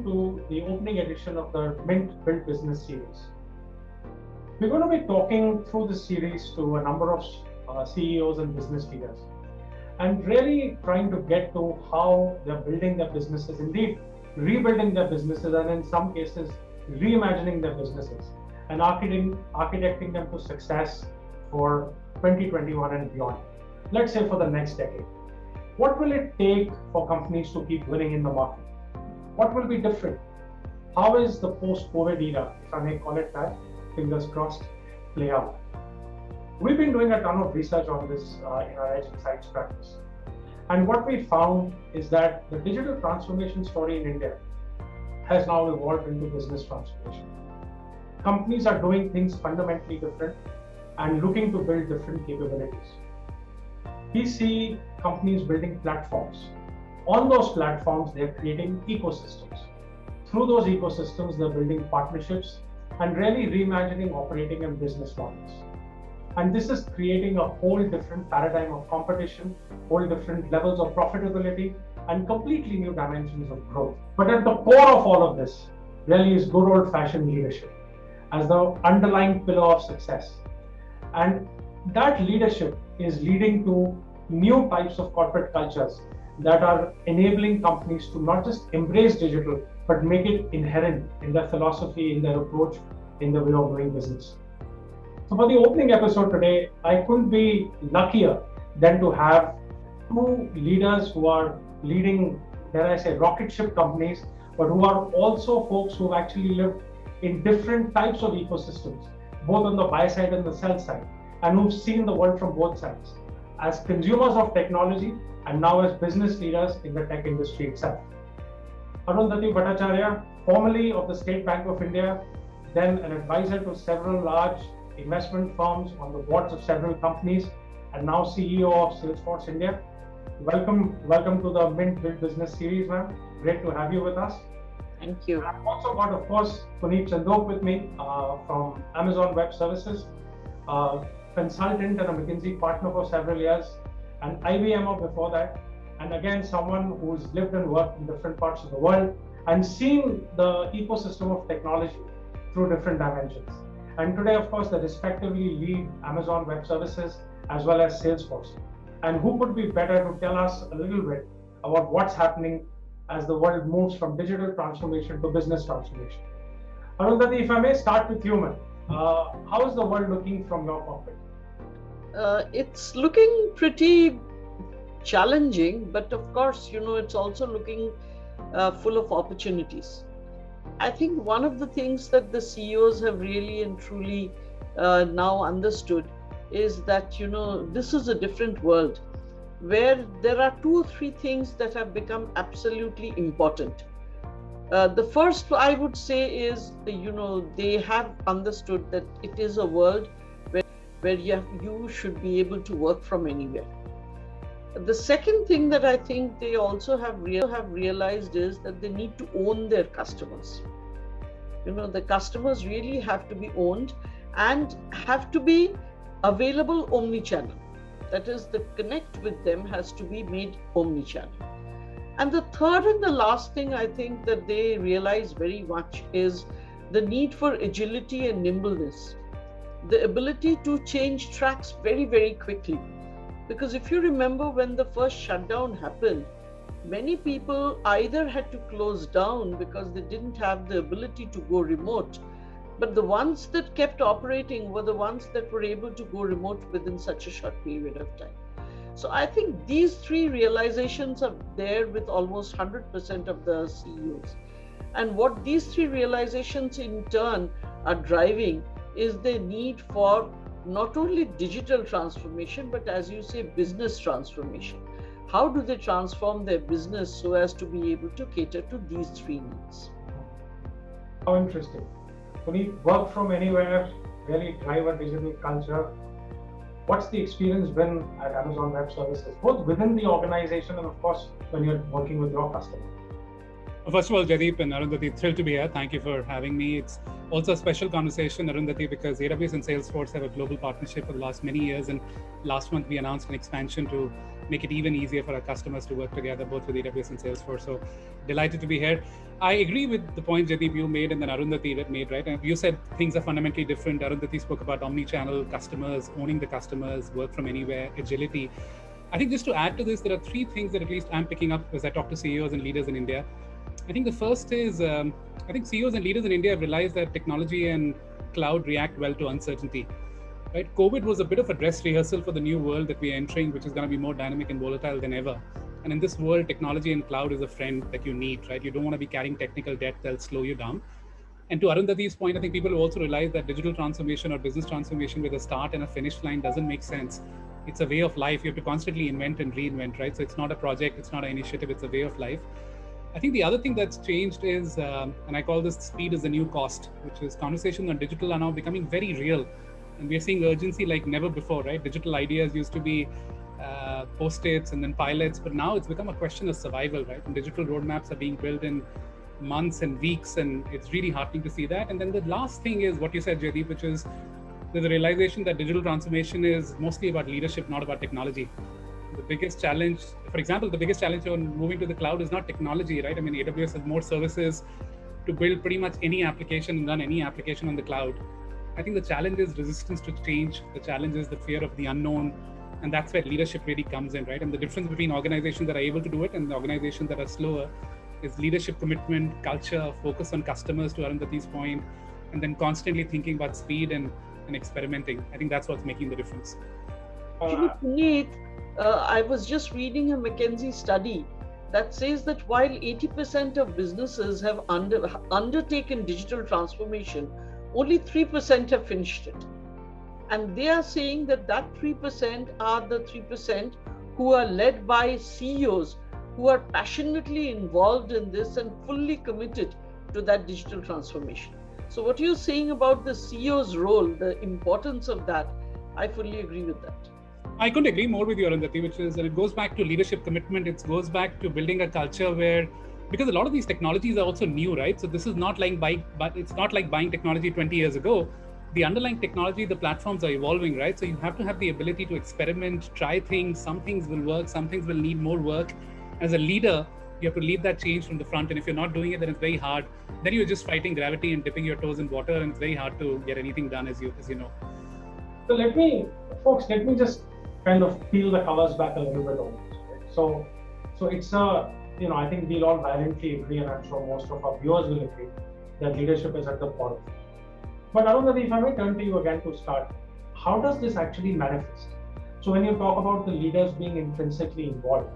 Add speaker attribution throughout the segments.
Speaker 1: to the opening edition of the Mint Build Business series. We're going to be talking through this series to a number of CEOs and business leaders, and really trying to get to how they're building their businesses, indeed rebuilding their businesses, and in some cases reimagining their businesses and architecting them to success for 2021 and beyond. Let's say for the next decade. What will it take for companies to keep winning in the market? What will be different? How is the post-COVID era, if I may call it that, fingers crossed, play out? We've been doing a ton of research on this in our Edge Insights practice. And what we found is that the digital transformation story in India has now evolved into business transformation. Companies are doing things fundamentally different and looking to build different capabilities. We see companies building platforms. On those platforms, they're creating ecosystems. Through those ecosystems, they're building partnerships and really reimagining operating and business models. And this is creating a whole different paradigm of competition, whole different levels of profitability, and completely new dimensions of growth. But at the core of all of this really is good old-fashioned leadership as the underlying pillar of success. And that leadership is leading to new types of corporate cultures that are enabling companies to not just embrace digital, but make it inherent in their philosophy, in their approach, in the way of doing business. So for the opening episode today, I couldn't be luckier than to have two leaders who are leading, dare I say, rocket ship companies, but who are also folks who've actually lived in different types of ecosystems, both on the buy side and the sell side, and who've seen the world from both sides, as consumers of technology and now as business leaders in the tech industry itself. Arundhati Bhattacharya, formerly of the State Bank of India, then an advisor to several large investment firms on the boards of several companies, and now CEO of Salesforce India. Welcome to the Mint Build Business series, ma'am. Great to have you with us.
Speaker 2: Thank you.
Speaker 1: I've also got, of course, Puneet Chandok with me from Amazon Web Services, consultant and a McKinsey partner for several years, an IBMer before that, and again, someone who's lived and worked in different parts of the world and seen the ecosystem of technology through different dimensions. And today, of course, they respectively lead Amazon Web Services as well as Salesforce. And who could be better to tell us a little bit about what's happening as the world moves from digital transformation to business transformation? Arundhati, if I may start with you, ma'am. How is the world looking from your perspective?
Speaker 2: It's looking pretty challenging, but of course, it's also looking full of opportunities. I think one of the things that the CEOs have really and truly now understood is that, this is a different world where there are two or three things that have become absolutely important. The first, I would say, is, they have understood that it is a world where you should be able to work from anywhere. The second thing that I think they also have realized is that they need to own their customers. The customers really have to be owned and have to be available omni-channel. That is, the connect with them has to be made omni-channel. And the third and the last thing I think that they realize very much is the need for agility and nimbleness, the ability to change tracks very, very quickly. Because if you remember, when the first shutdown happened, many people either had to close down because they didn't have the ability to go remote, but the ones that kept operating were the ones that were able to go remote within such a short period of time. So I think these three realizations are there with almost 100% of the CEOs. And what these three realizations in turn are driving is the need for not only digital transformation, but as you say, business transformation. How do they transform their business so as to be able to cater to these three needs?
Speaker 1: How interesting. Puneet, work from anywhere, really drive a digital culture. What's the experience been at Amazon Web Services, both within the organization and of course, when you're working with your customer?
Speaker 3: First of all, Jaideep and Arundhati, thrilled to be here. Thank you for having me. It's also a special conversation, Arundhati, because AWS and Salesforce have a global partnership for the last many years. And last month, we announced an expansion to make it even easier for our customers to work together, both with AWS and Salesforce. So delighted to be here. I agree with the point, Jaideep, you made and then Arundhati made, right? And you said things are fundamentally different. Arundhati spoke about omni-channel customers, owning the customers, work from anywhere, agility. I think just to add to this, there are three things that at least I'm picking up as I talk to CEOs and leaders in India. I think the first is, I think CEOs and leaders in India have realized that technology and cloud react well to uncertainty. Right? COVID was a bit of a dress rehearsal for the new world that we're entering, which is going to be more dynamic and volatile than ever. And in this world, technology and cloud is a friend that you need, right? You don't want to be carrying technical debt that'll slow you down. And to Arundhati's point, I think people have also realized that digital transformation or business transformation with a start and a finish line doesn't make sense. It's a way of life. You have to constantly invent and reinvent, right? So it's not a project, it's not an initiative, it's a way of life. I think the other thing that's changed is, and I call this speed is the new cost, which is conversations on digital are now becoming very real. And we are seeing urgency like never before, right? Digital ideas used to be post-its and then pilots, but now it's become a question of survival, right? And digital roadmaps are being built in months and weeks, and it's really heartening to see that. And then the last thing is what you said, Jaideep, which is there's a realization that digital transformation is mostly about leadership, not about technology. The biggest challenge, for example, the biggest challenge on moving to the cloud is not technology, right? I mean, AWS has more services to build pretty much any application and run any application on the cloud. I think the challenge is resistance to change. The challenge is the fear of the unknown. And that's where leadership really comes in, right? And the difference between organizations that are able to do it and the organizations that are slower is leadership commitment, culture, focus on customers, to Arundhati's point, and then constantly thinking about speed and experimenting. I think that's what's making the difference.
Speaker 2: Puneet, I was just reading a McKinsey study that says that while 80% of businesses have undertaken digital transformation, only 3% have finished it. And they are saying that 3% are the 3% who are led by CEOs who are passionately involved in this and fully committed to that digital transformation. So what you're saying about the CEO's role, the importance of that, I fully agree with that.
Speaker 3: I couldn't agree more with you, Arundhati, which is that it goes back to leadership commitment. It goes back to building a culture where, because a lot of these technologies are also new, right? So this is not like it's not like buying technology 20 years ago. The underlying technology, the platforms are evolving, right? So you have to have the ability to experiment, try things. Some things will work, some things will need more work. As a leader, you have to lead that change from the front. And if you're not doing it, then it's very hard. Then you're just fighting gravity and dipping your toes in water, and it's very hard to get anything done, as you know.
Speaker 1: So let me just kind of peel the covers back a little bit on this. Right? So it's I think we'll all violently agree, and I'm sure most of our viewers will agree, that leadership is at the core. But Arundhati, if I may turn to you again to start, how does this actually manifest? So when you talk about the leaders being intrinsically involved,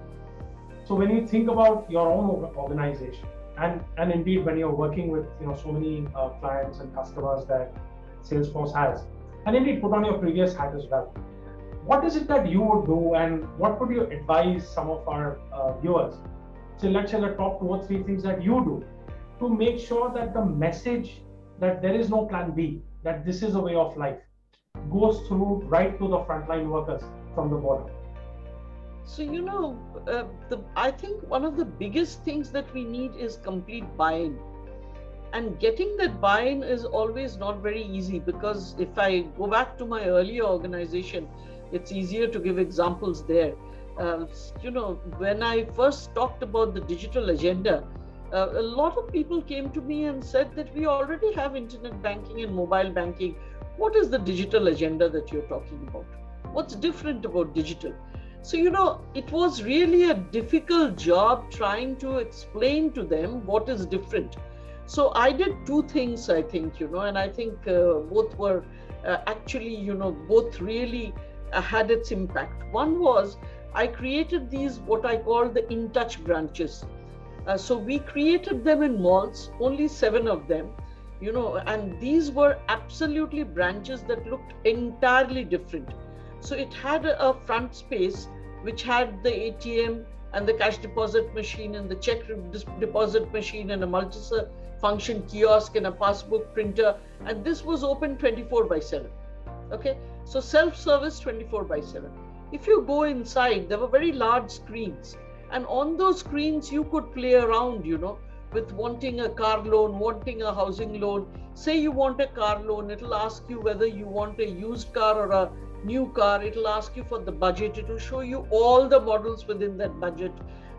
Speaker 1: so when you think about your own organization, and indeed when you're working with so many clients and customers that Salesforce has, and indeed put on your previous hat as well, what is it that you would do, and what would you advise some of our viewers? So let's say the top 2 or 3 things that you do to make sure that the message that there is no plan B, that this is a way of life, goes through right to the frontline workers from the bottom.
Speaker 2: So, I think one of the biggest things that we need is complete buy-in. And getting that buy-in is always not very easy, because if I go back to my earlier organization, it's easier to give examples there. When I first talked about the digital agenda, a lot of people came to me and said that we already have internet banking and mobile banking. What is the digital agenda that you're talking about? What's different about digital? So, it was really a difficult job trying to explain to them what is different. So I did 2 things, I think, and I think both were both really had its impact. One was I created these, what I call the in-touch branches. So we created them in malls, only 7 of them, and these were absolutely branches that looked entirely different. So it had a front space which had the ATM and the cash deposit machine and the check deposit machine and a multi-function kiosk and a passbook printer, and this was open 24/7. Okay, so self-service 24/7. If you go inside, there were very large screens, and on those screens you could play around, with wanting a car loan, wanting a housing loan. Say you want a car loan, it'll ask you whether you want a used car or a new car, it'll ask you for the budget, it'll show you all the models within that budget,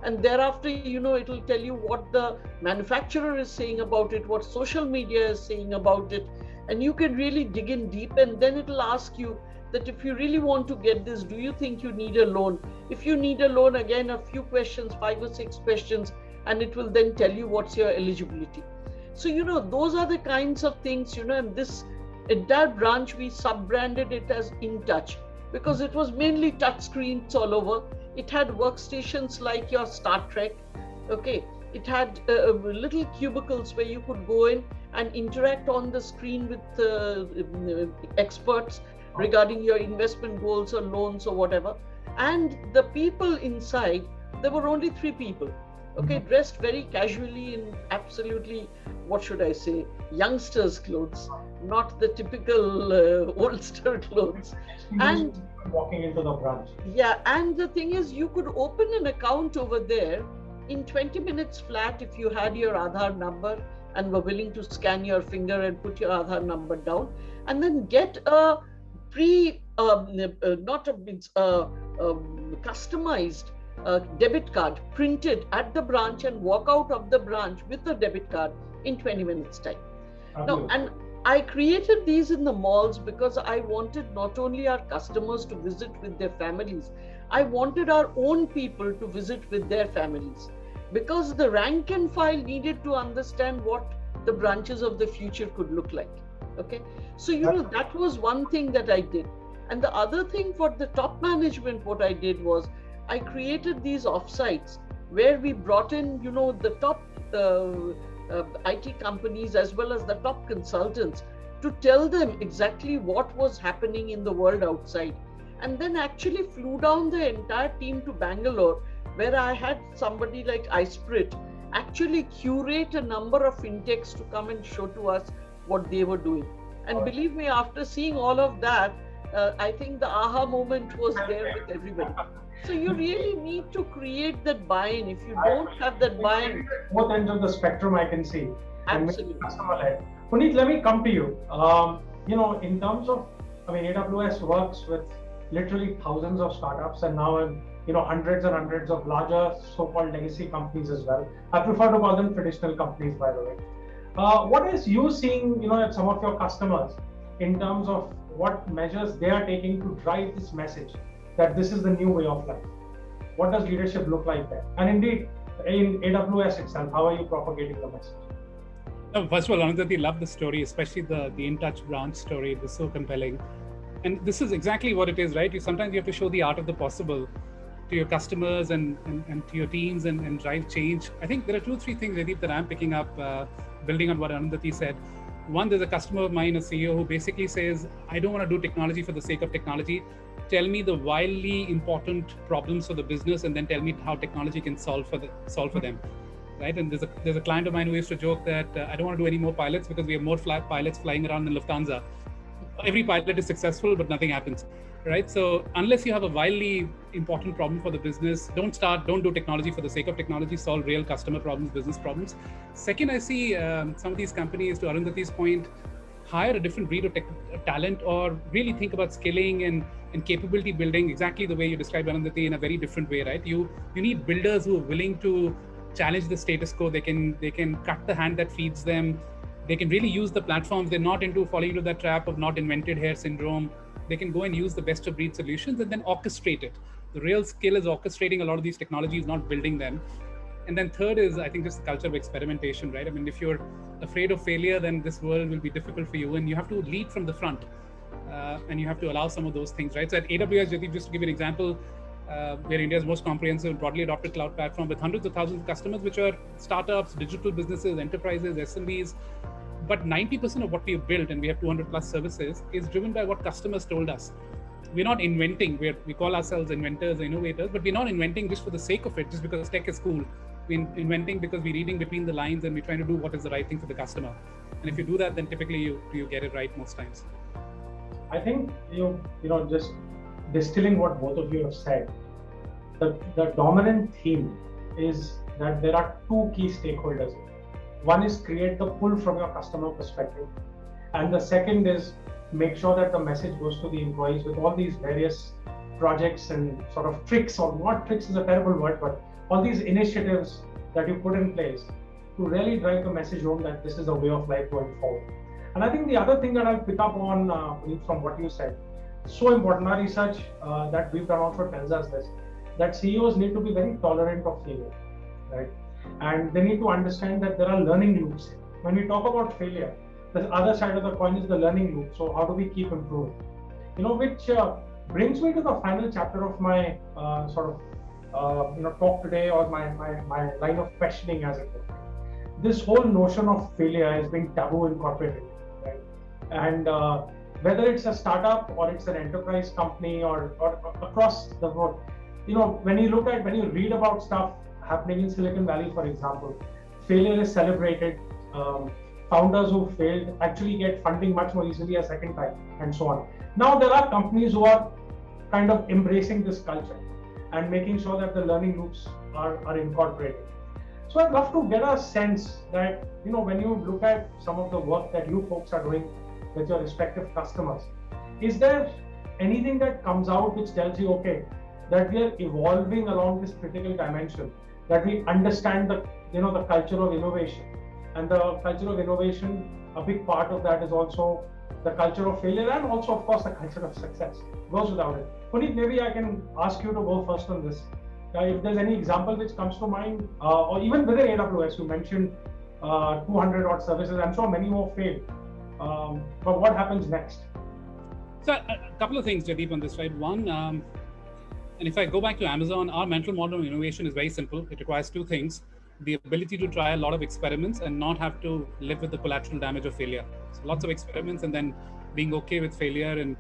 Speaker 2: and thereafter, it'll tell you what the manufacturer is saying about it, what social media is saying about it, and you can really dig in deep. And then it'll ask you that if you really want to get this, do you think you need a loan? If you need a loan, again, a few questions, 5 or 6 questions, and it will then tell you what's your eligibility. So, those are the kinds of things, and this entire branch, we sub-branded it as InTouch because it was mainly touch screens all over. It had workstations like your Star Trek, okay? It had little cubicles where you could go in and interact on the screen with experts regarding your investment goals or loans or whatever. And the people inside, there were only 3 people, okay, dressed very casually in absolutely, what should I say, youngsters' clothes, not the typical oldster clothes. And
Speaker 1: walking into the branch.
Speaker 2: Yeah, and the thing is, you could open an account over there in 20 minutes flat if you had your Aadhaar number and were willing to scan your finger and put your Aadhaar number down, and then get a customized debit card printed at the branch and walk out of the branch with a debit card in 20 minutes time. Now, and I created these in the malls because I wanted not only our customers to visit with their families, I wanted our own people to visit with their families, because the rank and file needed to understand what the branches of the future could look like. Okay, so that was one thing that I did. And the other thing for the top management, what I did was I created these offsites where we brought in, the top IT companies as well as the top consultants to tell them exactly what was happening in the world outside, and then actually flew down the entire team to Bangalore, where I had somebody like iSprit actually curate a number of fintechs to come and show to us what they were doing. And believe me, after seeing all of that, I think the aha moment was there with everybody. So you really need to create that buy-in. If you don't have that buy-in,
Speaker 1: both ends of the spectrum I can see.
Speaker 2: Absolutely.
Speaker 1: Customer-led. Puneet, let me come to you. In terms of, AWS works with literally thousands of startups, and now hundreds and hundreds of larger so-called legacy companies as well. I prefer to call them traditional companies, by the way. What is you seeing, at some of your customers in terms of what measures they are taking to drive this message that this is the new way of life? What does leadership look like there? And indeed, in AWS itself, how are you propagating the message?
Speaker 3: First of all, Arundhati, love the story, especially the InTouch branch story. It was so compelling. And this is exactly what it is, right? Sometimes you have to show the art of the possible to your customers and to your teams and drive change. I think there are 2 or 3 things, Jaideep, that I'm picking up, building on what Arundhati said. One, there's a customer of mine, a CEO, who basically says, I don't want to do technology for the sake of technology. Tell me the wildly important problems for the business, and then tell me how technology can solve for them. Right? And there's a client of mine who used to joke that I don't want to do any more pilots because we have more pilots flying around than Lufthansa. Every pilot is successful, but nothing happens. Right? So unless you have a wildly important problem for the business, don't do technology for the sake of technology, solve real customer problems, business problems. Second, I see some of these companies, to Arundhati's point, hire a different breed of talent, or really think about skilling and capability building exactly the way you described, Arundhati, in a very different way, right? You need builders who are willing to challenge the status quo. They can cut the hand that feeds them. They can really use the platforms. They're not into falling into that trap of not invented here syndrome. They can go and use the best of breed solutions and then orchestrate it. The real skill is orchestrating a lot of these technologies, not building them. And then third is, I think, just the culture of experimentation, right? If you're afraid of failure, then this world will be difficult for you, and you have to lead from the front, and you have to allow some of those things, right? So at AWS, Jaideep, just to give you an example, we're India's most comprehensive, broadly adopted cloud platform with hundreds of thousands of customers, which are startups, digital businesses, enterprises, SMBs. But 90% of what we've built, and we have 200 plus services, is driven by what customers told us. We're not inventing. We call ourselves inventors, innovators, but we're not inventing just for the sake of it, just because tech is cool. We're inventing because we're reading between the lines and we're trying to do what is the right thing for the customer. And if you do that, then typically you get it right most times.
Speaker 1: I think just distilling what both of you have said, the dominant theme is that there are 2 key stakeholders. One is create the pull from your customer perspective, and the second is make sure that the message goes to the employees with all these various projects and sort of tricks, or not tricks is a terrible word, but all these initiatives that you put in place to really drive the message home that this is a way of life going forward. And I think the other thing that I'll pick up on from what you said, so important, our research that we've done also tells us this, that CEOs need to be very tolerant of failure, right? And they need to understand that there are learning loops. When we talk about failure, the other side of the coin is the learning loop. So how do we keep improving? Which brings me to the final chapter of my talk today, or my line of questioning, as it were. This whole notion of failure has been taboo in corporate, right? And whether it's a startup or it's an enterprise company or across the board, when you read about stuff happening in Silicon Valley, for example, failure is celebrated. Founders who failed actually get funding much more easily a second time, and so on. Now there are companies who are kind of embracing this culture and making sure that the learning loops are incorporated. So I'd love to get a sense that, when you look at some of the work that you folks are doing with your respective customers, is there anything that comes out which tells you, okay, that we are evolving along this critical dimension, that we understand the culture of innovation? And the culture of innovation, a big part of that is also the culture of failure, and also, of course, the culture of success. Goes without it. Puneet, maybe I can ask you to go first on this. If there's any example which comes to mind, or even within AWS, you mentioned 200 odd services. I'm sure many more fail. But what happens next?
Speaker 3: So a couple of things, Jaideep, on this, right? One, and if I go back to Amazon, our mental model of innovation is very simple. It requires two things: the ability to try a lot of experiments and not have to live with the collateral damage of failure. So lots of experiments, and then being okay with failure and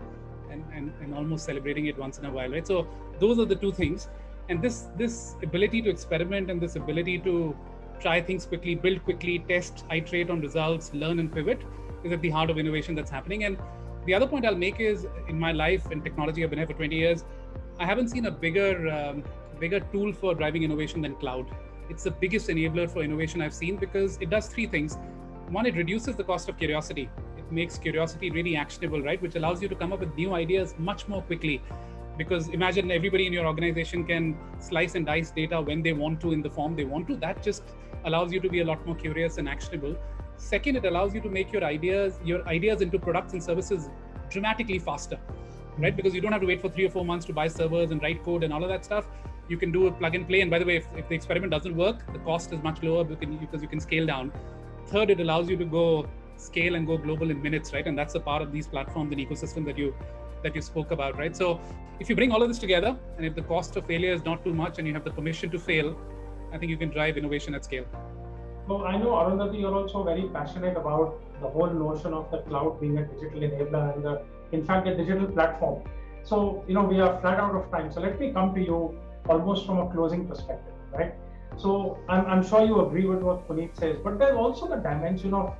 Speaker 3: almost celebrating it once in a while, right? So those are the two things. And this ability to experiment and this ability to try things quickly, build quickly, test, iterate on results, learn and pivot is at the heart of innovation that's happening. And the other point I'll make is, in my life in technology, I've been here for 20 years, I haven't seen a bigger tool for driving innovation than cloud. It's the biggest enabler for innovation I've seen, because it does three things. One, it reduces the cost of curiosity. It makes curiosity really actionable, right? Which allows you to come up with new ideas much more quickly. Because imagine everybody in your organization can slice and dice data when they want to, in the form they want to. That just allows you to be a lot more curious and actionable. Second, it allows you to make your ideas into products and services dramatically faster, right? Because you don't have to wait for 3 or 4 months to buy servers and write code and all of that stuff. You can do a plug and play. And by the way, if the experiment doesn't work, the cost is much lower because you can scale down. Third, it allows you to go scale and go global in minutes, right? And that's a part of these platforms and ecosystem that you spoke about, right? So if you bring all of this together, and if the cost of failure is not too much and you have the permission to fail, I think you can drive innovation at scale.
Speaker 1: So I know, Arundhati, you're also very passionate about the whole notion of the cloud being a digital enabler and in fact, a digital platform. So, we are flat out of time. So let me come to you almost from a closing perspective, right? So I'm sure you agree with what Puneet says, but there's also the dimension of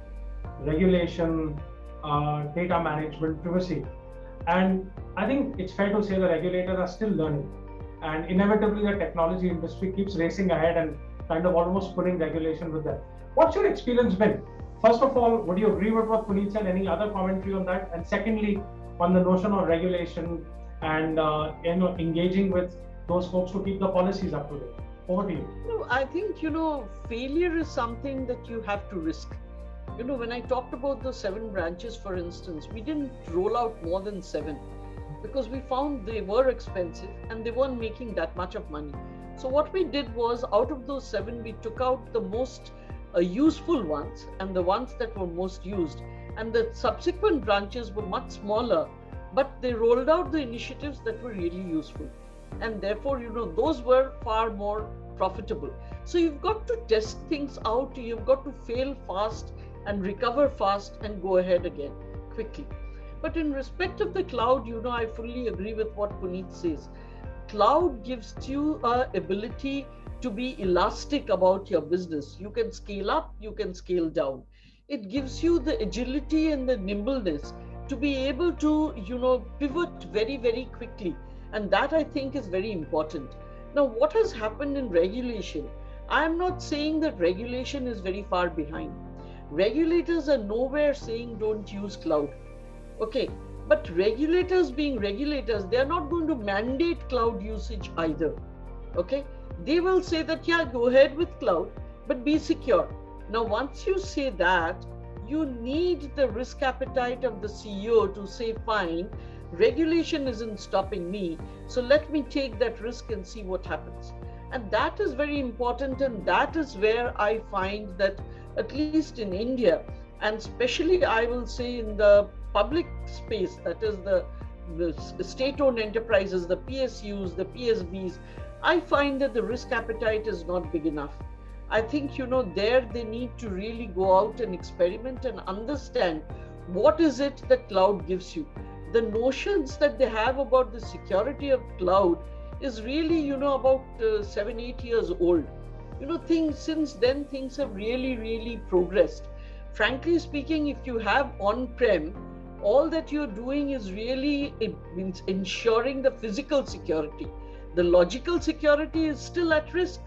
Speaker 1: regulation, data management, privacy. And I think it's fair to say the regulators are still learning. And inevitably, the technology industry keeps racing ahead and kind of almost pulling regulation with them. What's your experience been? First of all, would you agree with what Puneet said? Any other commentary on that? And secondly, on the notion of regulation and engaging with those folks to keep the policies up to date. Over to you.
Speaker 2: No, I think, failure is something that you have to risk. When I talked about the 7 branches, for instance, we didn't roll out more than 7 because we found they were expensive and they weren't making that much of money. So what we did was, out of those 7, we took out the most useful ones and the ones that were most used. And the subsequent branches were much smaller, but they rolled out the initiatives that were really useful. And therefore, those were far more profitable. So you've got to test things out. You've got to fail fast and recover fast and go ahead again quickly. But in respect of the cloud, I fully agree with what Puneet says. Cloud gives you an ability to be elastic about your business. You can scale up, you can scale down. It gives you the agility and the nimbleness to be able to, pivot very, very quickly. And that, I think, is very important. Now, what has happened in regulation? I am not saying that regulation is very far behind. Regulators are nowhere saying don't use cloud. Okay, but regulators being regulators, they are not going to mandate cloud usage either. Okay, they will say that, yeah, go ahead with cloud, but be secure. Now, once you say that, you need the risk appetite of the CEO to say, fine, regulation isn't stopping me, so let me take that risk and see what happens. And that is very important, and that is where I find that, at least in India, and especially I will say in the public space, that is the state-owned enterprises, the PSUs, the PSBs, I find that the risk appetite is not big enough. I think, there they need to really go out and experiment and understand what is it that cloud gives you. The notions that they have about the security of cloud is really, about 7-8 years old. Since then, things have really, really progressed. Frankly speaking, if you have on-prem, all that you're doing is really ensuring the physical security. The logical security is still at risk.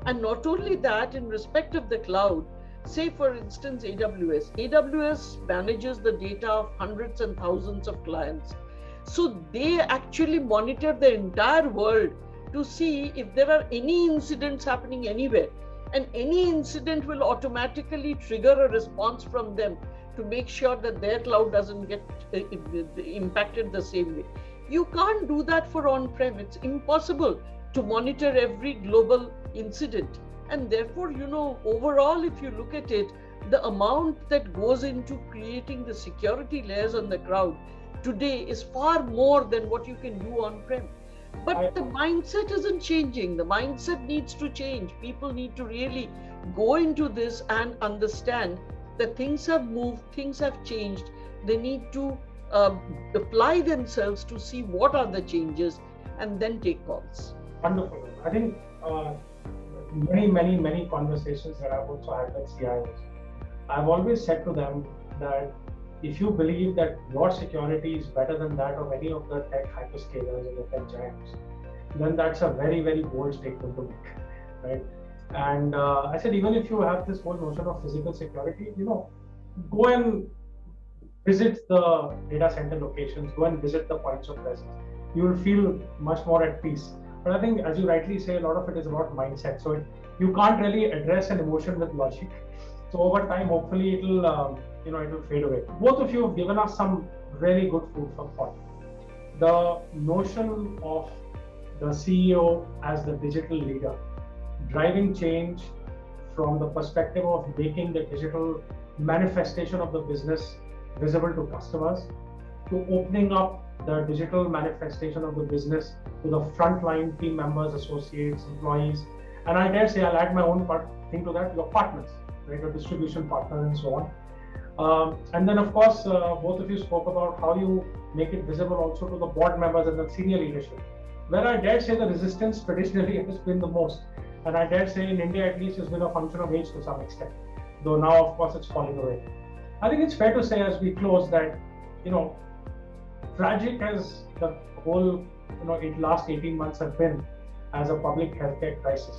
Speaker 2: And not only that, in respect of the cloud, say for instance AWS manages the data of hundreds and thousands of clients. So they actually monitor the entire world to see if there are any incidents happening anywhere. And any incident will automatically trigger a response from them to make sure that their cloud doesn't get impacted the same way. You can't do that for on-prem. It's impossible to monitor every global incident. And therefore, overall, if you look at it, the amount that goes into creating the security layers on the cloud today is far more than what you can do on-prem. But the mindset isn't changing. The mindset needs to change. People need to really go into this and understand that things have moved, things have changed. They need to apply themselves to see what are the changes and then take calls.
Speaker 1: Wonderful. I think many conversations that I've also had with CIOs, I've always said to them that if you believe that your security is better than that of any of the tech hyperscalers or the tech giants, then that's a very, very bold statement to make, right? And I said, even if you have this whole notion of physical security, go and visit the data center locations, go and visit the points of presence. You will feel much more at peace. But I think, as you rightly say, a lot of it is about mindset. So you can't really address an emotion with logic. So over time, hopefully, it'll fade away. Both of you have given us some really good food for thought. The notion of the CEO as the digital leader, driving change from the perspective of making the digital manifestation of the business visible to customers, to opening up the digital manifestation of the business to the frontline team members, associates, employees, and I dare say, I'll add my own thing to that, your partners, right, your distribution partners and so on. And then, of course, both of you spoke about how you make it visible also to the board members and the senior leadership, where I dare say the resistance traditionally has been the most. And I dare say in India, at least, has been a function of age to some extent, though now, of course, it's falling away. I think it's fair to say as we close that, tragic as the whole, last 18 months have been as a public healthcare crisis,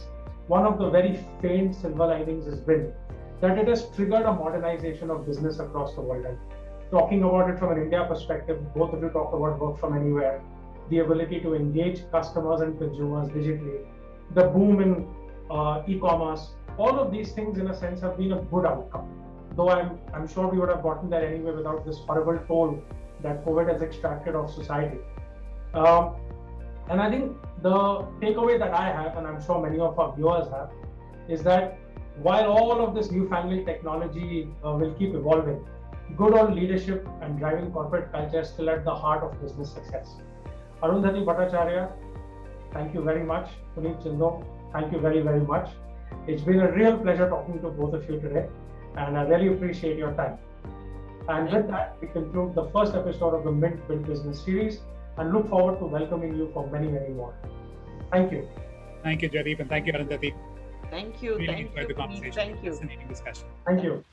Speaker 1: one of the very faint silver linings has been that it has triggered a modernization of business across the world. And talking about it from an India perspective, both of you talk about work from anywhere, the ability to engage customers and consumers digitally, the boom in e-commerce, all of these things in a sense have been a good outcome. Though I'm sure we would have gotten there anyway without this horrible toll that COVID has extracted of society. And I think the takeaway that I have, and I'm sure many of our viewers have, is that while all of this newfangled technology will keep evolving, good old leadership and driving corporate culture is still at the heart of business success. Arundhati Bhattacharya, thank you very much. Puneet Chindok, thank you very, very much. It's been a real pleasure talking to both of you today, and I really appreciate your time. And with that, we conclude the first episode of the Mint Build Business series and look forward to welcoming you for many, many more. Thank you.
Speaker 3: Thank you, Jaideep, and thank you, Arundhati.
Speaker 2: Thank you.
Speaker 3: Really
Speaker 2: thank
Speaker 3: enjoyed
Speaker 2: you.
Speaker 3: the conversation.
Speaker 2: Thank you.
Speaker 3: Fascinating discussion.
Speaker 1: Thank you.